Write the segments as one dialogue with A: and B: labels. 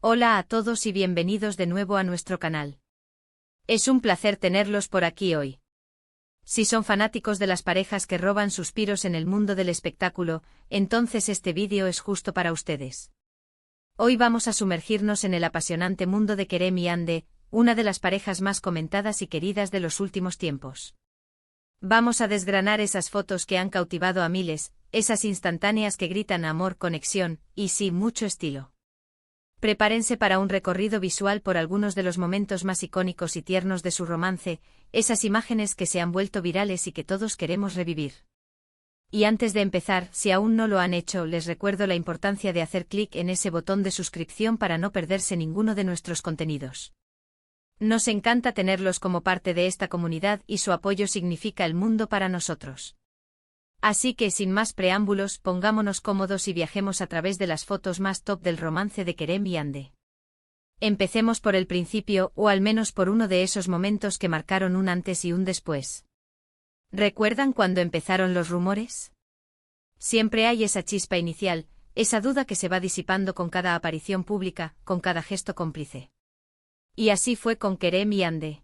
A: Hola a todos y bienvenidos de nuevo a nuestro canal. Es un placer tenerlos por aquí hoy. Si son fanáticos de las parejas que roban suspiros en el mundo del espectáculo, entonces este vídeo es justo para ustedes. Hoy vamos a sumergirnos en el apasionante mundo de Kerem y Hande, una de las parejas más comentadas y queridas de los últimos tiempos. Vamos a desgranar esas fotos que han cautivado a miles, esas instantáneas que gritan amor, conexión, y sí, mucho estilo. Prepárense para un recorrido visual por algunos de los momentos más icónicos y tiernos de su romance, esas imágenes que se han vuelto virales y que todos queremos revivir. Y antes de empezar, si aún no lo han hecho, les recuerdo la importancia de hacer clic en ese botón de suscripción para no perderse ninguno de nuestros contenidos. Nos encanta tenerlos como parte de esta comunidad y su apoyo significa el mundo para nosotros. Así que sin más preámbulos, pongámonos cómodos y viajemos a través de las fotos más top del romance de Kerem y Hande. Empecemos por el principio, o al menos por uno de esos momentos que marcaron un antes y un después. ¿Recuerdan cuando empezaron los rumores? Siempre hay esa chispa inicial, esa duda que se va disipando con cada aparición pública, con cada gesto cómplice. Y así fue con Kerem y Hande.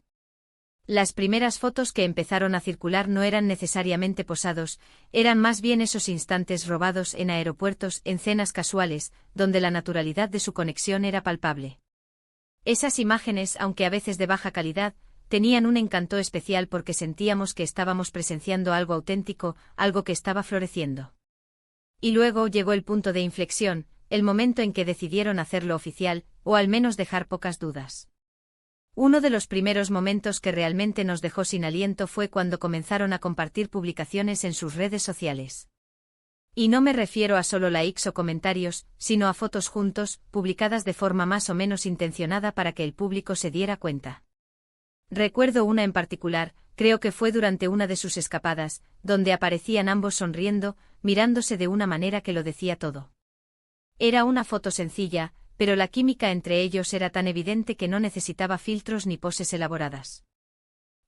A: Las primeras fotos que empezaron a circular no eran necesariamente posados, eran más bien esos instantes robados en aeropuertos, en cenas casuales, donde la naturalidad de su conexión era palpable. Esas imágenes, aunque a veces de baja calidad, tenían un encanto especial porque sentíamos que estábamos presenciando algo auténtico, algo que estaba floreciendo. Y luego llegó el punto de inflexión, el momento en que decidieron hacerlo oficial, o al menos dejar pocas dudas. Uno de los primeros momentos que realmente nos dejó sin aliento fue cuando comenzaron a compartir publicaciones en sus redes sociales. Y no me refiero a solo likes o comentarios, sino a fotos juntos, publicadas de forma más o menos intencionada para que el público se diera cuenta. Recuerdo una en particular, creo que fue durante una de sus escapadas, donde aparecían ambos sonriendo, mirándose de una manera que lo decía todo. Era una foto sencilla, pero la química entre ellos era tan evidente que no necesitaba filtros ni poses elaboradas.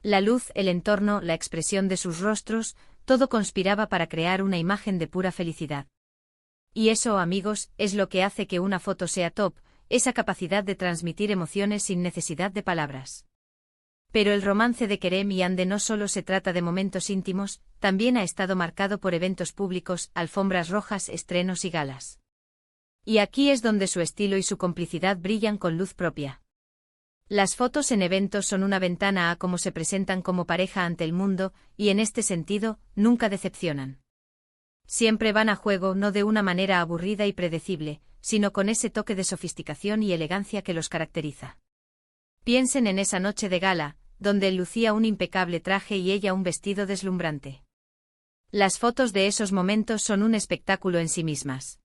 A: La luz, el entorno, la expresión de sus rostros, todo conspiraba para crear una imagen de pura felicidad. Y eso, amigos, es lo que hace que una foto sea top, esa capacidad de transmitir emociones sin necesidad de palabras. Pero el romance de Kerem y Hande no solo se trata de momentos íntimos, también ha estado marcado por eventos públicos, alfombras rojas, estrenos y galas. Y aquí es donde su estilo y su complicidad brillan con luz propia. Las fotos en eventos son una ventana a cómo se presentan como pareja ante el mundo, y en este sentido, nunca decepcionan. Siempre van a juego no de una manera aburrida y predecible, sino con ese toque de sofisticación y elegancia que los caracteriza. Piensen en esa noche de gala, donde él lucía un impecable traje y ella un vestido deslumbrante. Las fotos de esos momentos son un espectáculo en sí mismas.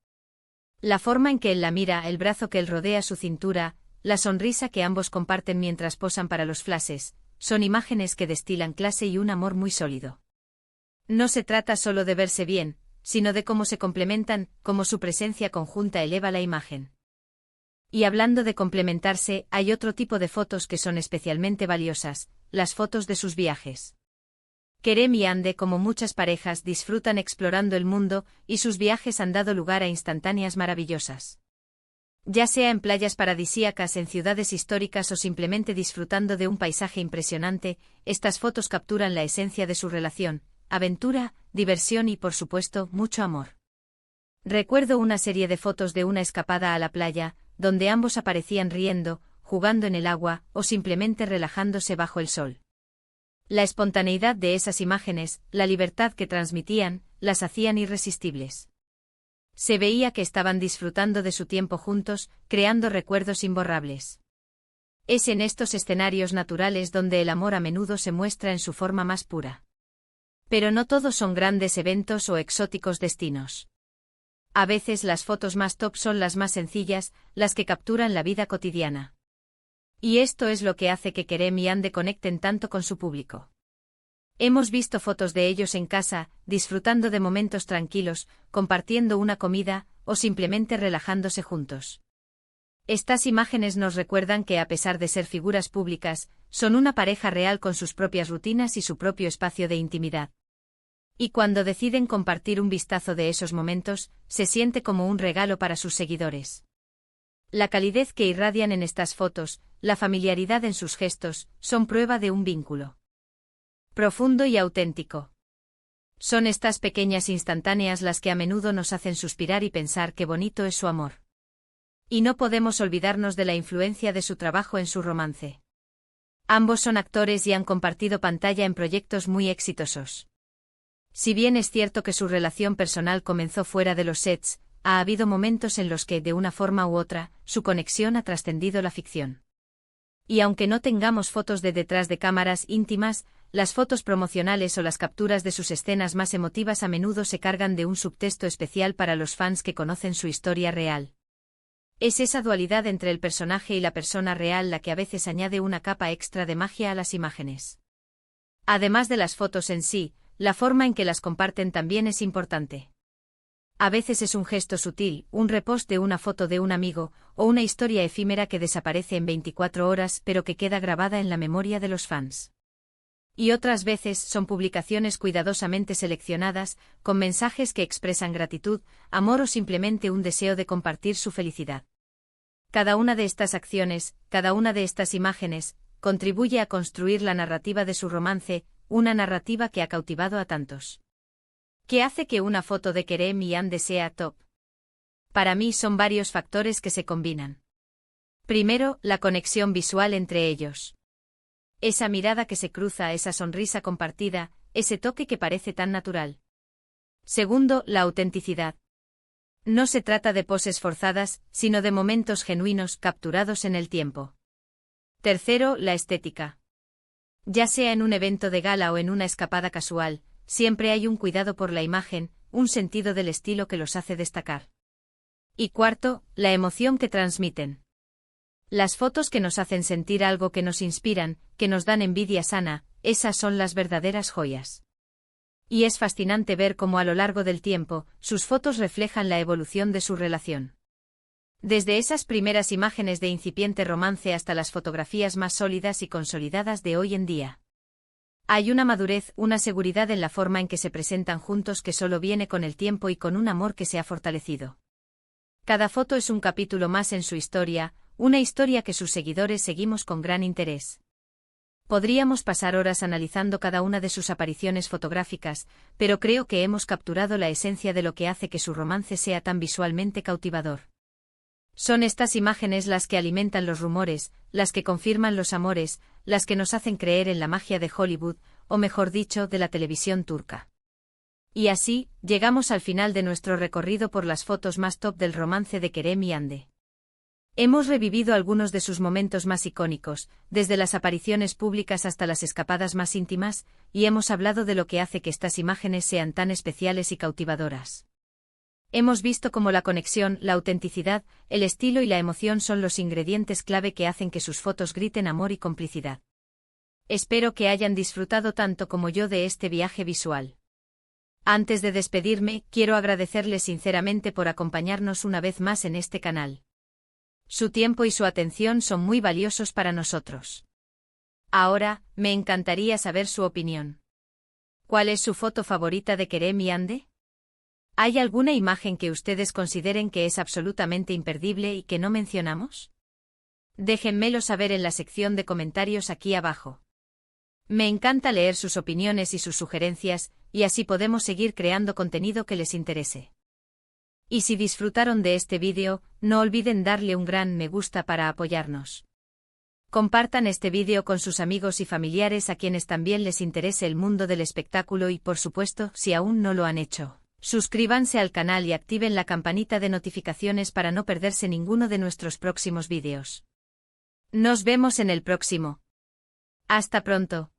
A: La forma en que él la mira, el brazo que él rodea su cintura, la sonrisa que ambos comparten mientras posan para los flashes, son imágenes que destilan clase y un amor muy sólido. No se trata solo de verse bien, sino de cómo se complementan, cómo su presencia conjunta eleva la imagen. Y hablando de complementarse, hay otro tipo de fotos que son especialmente valiosas, las fotos de sus viajes. Kerem y Hande, como muchas parejas, disfrutan explorando el mundo, y sus viajes han dado lugar a instantáneas maravillosas. Ya sea en playas paradisíacas, en ciudades históricas o simplemente disfrutando de un paisaje impresionante, estas fotos capturan la esencia de su relación, aventura, diversión y, por supuesto, mucho amor. Recuerdo una serie de fotos de una escapada a la playa, donde ambos aparecían riendo, jugando en el agua, o simplemente relajándose bajo el sol. La espontaneidad de esas imágenes, la libertad que transmitían, las hacían irresistibles. Se veía que estaban disfrutando de su tiempo juntos, creando recuerdos imborrables. Es en estos escenarios naturales donde el amor a menudo se muestra en su forma más pura. Pero no todos son grandes eventos o exóticos destinos. A veces las fotos más top son las más sencillas, las que capturan la vida cotidiana. Y esto es lo que hace que Kerem y Hande conecten tanto con su público. Hemos visto fotos de ellos en casa, disfrutando de momentos tranquilos, compartiendo una comida, o simplemente relajándose juntos. Estas imágenes nos recuerdan que a pesar de ser figuras públicas, son una pareja real con sus propias rutinas y su propio espacio de intimidad. Y cuando deciden compartir un vistazo de esos momentos, se siente como un regalo para sus seguidores. La calidez que irradian en estas fotos, la familiaridad en sus gestos, son prueba de un vínculo profundo y auténtico. Son estas pequeñas instantáneas las que a menudo nos hacen suspirar y pensar qué bonito es su amor. Y no podemos olvidarnos de la influencia de su trabajo en su romance. Ambos son actores y han compartido pantalla en proyectos muy exitosos. Si bien es cierto que su relación personal comenzó fuera de los sets, ha habido momentos en los que, de una forma u otra, su conexión ha trascendido la ficción. Y aunque no tengamos fotos de detrás de cámaras íntimas, las fotos promocionales o las capturas de sus escenas más emotivas a menudo se cargan de un subtexto especial para los fans que conocen su historia real. Es esa dualidad entre el personaje y la persona real la que a veces añade una capa extra de magia a las imágenes. Además de las fotos en sí, la forma en que las comparten también es importante. A veces es un gesto sutil, un repost de una foto de un amigo, o una historia efímera que desaparece en 24 horas pero que queda grabada en la memoria de los fans. Y otras veces son publicaciones cuidadosamente seleccionadas, con mensajes que expresan gratitud, amor o simplemente un deseo de compartir su felicidad. Cada una de estas acciones, cada una de estas imágenes, contribuye a construir la narrativa de su romance, una narrativa que ha cautivado a tantos. ¿Qué hace que una foto de Kerem y Ande sea top? Para mí son varios factores que se combinan. Primero, la conexión visual entre ellos. Esa mirada que se cruza, esa sonrisa compartida, ese toque que parece tan natural. Segundo, la autenticidad. No se trata de poses forzadas, sino de momentos genuinos capturados en el tiempo. Tercero, la estética. Ya sea en un evento de gala o en una escapada casual, siempre hay un cuidado por la imagen, un sentido del estilo que los hace destacar. Y cuarto, la emoción que transmiten. Las fotos que nos hacen sentir algo, que nos inspiran, que nos dan envidia sana, esas son las verdaderas joyas. Y es fascinante ver cómo a lo largo del tiempo, sus fotos reflejan la evolución de su relación. Desde esas primeras imágenes de incipiente romance hasta las fotografías más sólidas y consolidadas de hoy en día. Hay una madurez, una seguridad en la forma en que se presentan juntos que solo viene con el tiempo y con un amor que se ha fortalecido. Cada foto es un capítulo más en su historia, una historia que sus seguidores seguimos con gran interés. Podríamos pasar horas analizando cada una de sus apariciones fotográficas, pero creo que hemos capturado la esencia de lo que hace que su romance sea tan visualmente cautivador. Son estas imágenes las que alimentan los rumores, las que confirman los amores, las que nos hacen creer en la magia de Hollywood, o mejor dicho, de la televisión turca. Y así, llegamos al final de nuestro recorrido por las fotos más top del romance de Kerem y Hande. Hemos revivido algunos de sus momentos más icónicos, desde las apariciones públicas hasta las escapadas más íntimas, y hemos hablado de lo que hace que estas imágenes sean tan especiales y cautivadoras. Hemos visto cómo la conexión, la autenticidad, el estilo y la emoción son los ingredientes clave que hacen que sus fotos griten amor y complicidad. Espero que hayan disfrutado tanto como yo de este viaje visual. Antes de despedirme, quiero agradecerles sinceramente por acompañarnos una vez más en este canal. Su tiempo y su atención son muy valiosos para nosotros. Ahora, me encantaría saber su opinión. ¿Cuál es su foto favorita de Kerem y Hande? ¿Hay alguna imagen que ustedes consideren que es absolutamente imperdible y que no mencionamos? Déjenmelo saber en la sección de comentarios aquí abajo. Me encanta leer sus opiniones y sus sugerencias, y así podemos seguir creando contenido que les interese. Y si disfrutaron de este vídeo, no olviden darle un gran me gusta para apoyarnos. Compartan este vídeo con sus amigos y familiares a quienes también les interese el mundo del espectáculo y, por supuesto, si aún no lo han hecho, suscríbanse al canal y activen la campanita de notificaciones para no perderse ninguno de nuestros próximos vídeos. Nos vemos en el próximo. Hasta pronto.